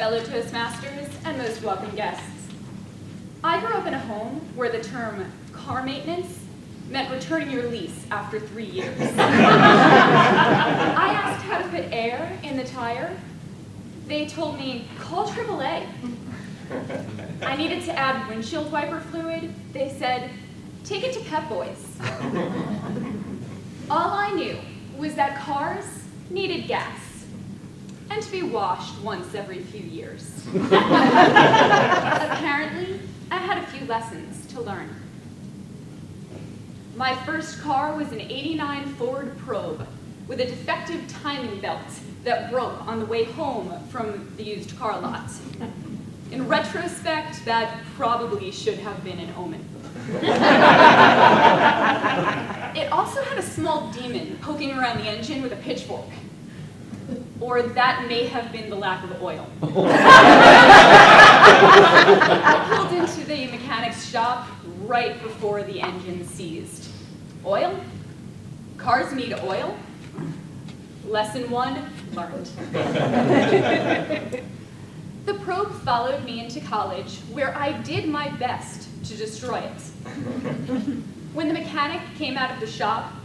fellow Toastmasters, and most welcome guests. I grew up in a home where the term car maintenance meant returning your lease after 3 years. I asked how to put air in the tire. They told me, call AAA. I needed to add windshield wiper fluid. They said, take it to Pep Boys. All I knew was that cars needed gas and to be washed once every few years. Apparently, I had a few lessons to learn. My first car was an '89 Ford Probe with a defective timing belt that broke on the way home from the used car lot. In retrospect, that probably should have been an omen. It also had a small demon poking around the engine with a pitchfork. Or that may have been the lack of oil. I pulled into the mechanic's shop right before the engine seized. Oil? Cars need oil? Lesson 1, learned. The Probe followed me into college, where I did my best to destroy it. When the mechanic came out of the shop,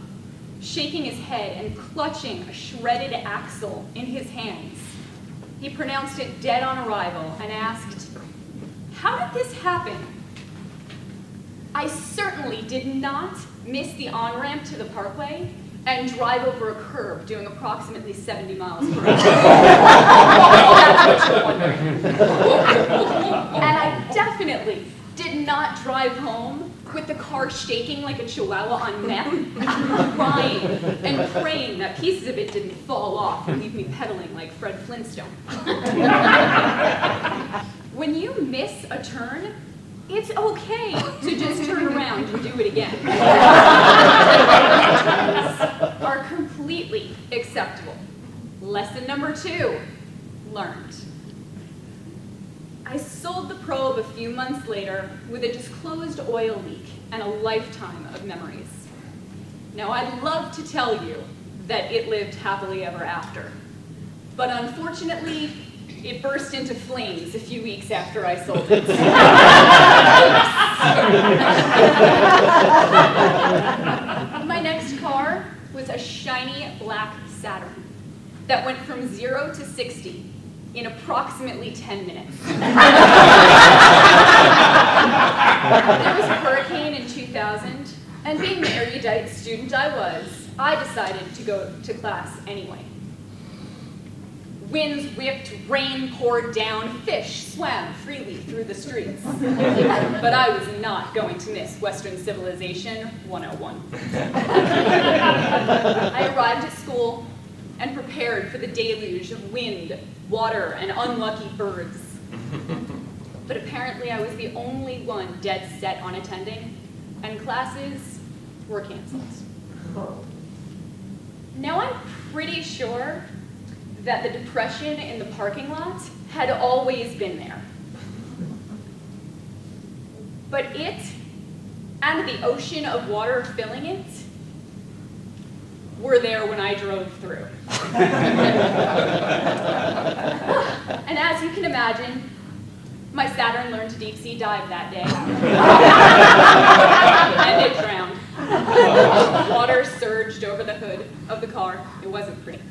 shaking his head and clutching a shredded axle in his hands, he pronounced it dead on arrival and asked, how did this happen? I certainly did not miss the on-ramp to the parkway and drive over a curb doing approximately 70 miles per hour. That's what you're wondering. And I definitely did not drive home with the car shaking like a chihuahua on meth, crying and praying that pieces of it didn't fall off and leave me pedaling like Fred Flintstone. When you miss a turn, it's okay to just turn around and do it again. Turns are completely acceptable. Lesson number 2, learned. I sold the Probe a few months later with a disclosed oil leak and a lifetime of memories. Now, I'd love to tell you that it lived happily ever after, but unfortunately, it burst into flames a few weeks after I sold it. My next car was a shiny black Saturn that went from 0 to 60 in approximately 10 minutes. There was a hurricane in 2000, and being the erudite student I was, I decided to go to class anyway. Winds whipped, rain poured down, fish swam freely through the streets. But I was not going to miss Western Civilization 101. I arrived at school and prepared for the deluge of wind, water, and unlucky birds. But apparently I was the only one dead set on attending, and classes were canceled. Now I'm pretty sure that the depression in the parking lot had always been there. But it, and the ocean of water filling it, were there when I drove through. And as you can imagine, my Saturn learned to deep sea dive that day. And it drowned. Water surged over the hood of the car. It wasn't pretty.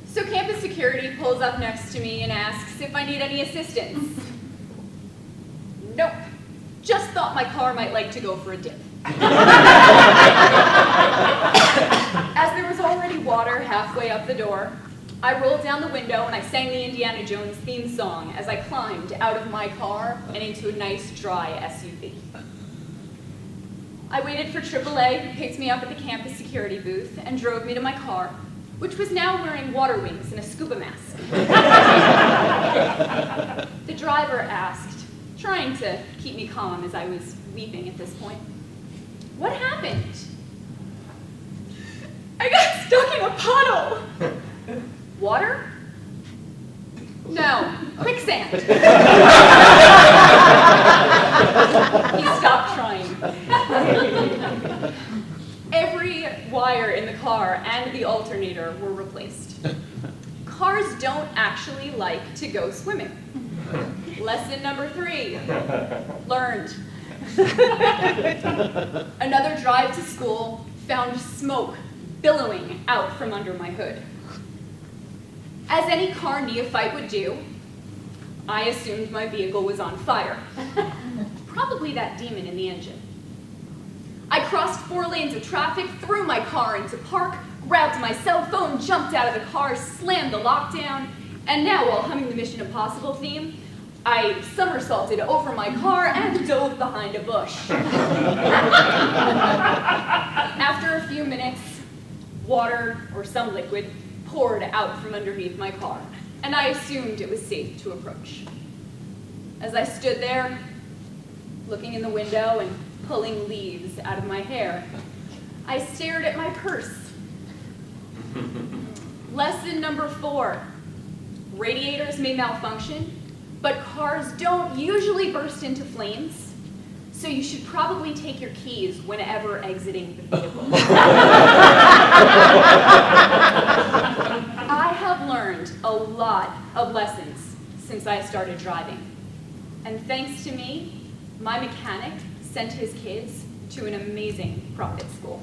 So campus security pulls up next to me and asks if I need any assistance. Nope. Just thought my car might like to go for a dip. As there was already water halfway up the door, I rolled down the window and I sang the Indiana Jones theme song as I climbed out of my car and into a nice, dry SUV. I waited for AAA, who picked me up at the campus security booth and drove me to my car, which was now wearing water wings and a scuba mask. The driver asked, trying to keep me calm as I was weeping at this point, what happened? I got stuck in a puddle. Water? No, quicksand. He stopped trying. Every wire in the car and the alternator were replaced. Cars don't actually like to go swimming. Lesson number 3, learned. Another drive to school found smoke billowing out from under my hood. As any car neophyte would do, I assumed my vehicle was on fire. Probably that demon in the engine. I crossed 4 lanes of traffic, threw my car into park, grabbed my cell phone, jumped out of the car, slammed the lockdown, and now, while humming the Mission Impossible theme, I somersaulted over my car and dove behind a bush. After a few minutes, water, or some liquid, poured out from underneath my car, and I assumed it was safe to approach. As I stood there, looking in the window and pulling leaves out of my hair, I stared at my purse. Lesson number 4, radiators may malfunction, but cars don't usually burst into flames, so you should probably take your keys whenever exiting the vehicle. I have learned a lot of lessons since I started driving, and thanks to me, my mechanic sent his kids to an amazing private school.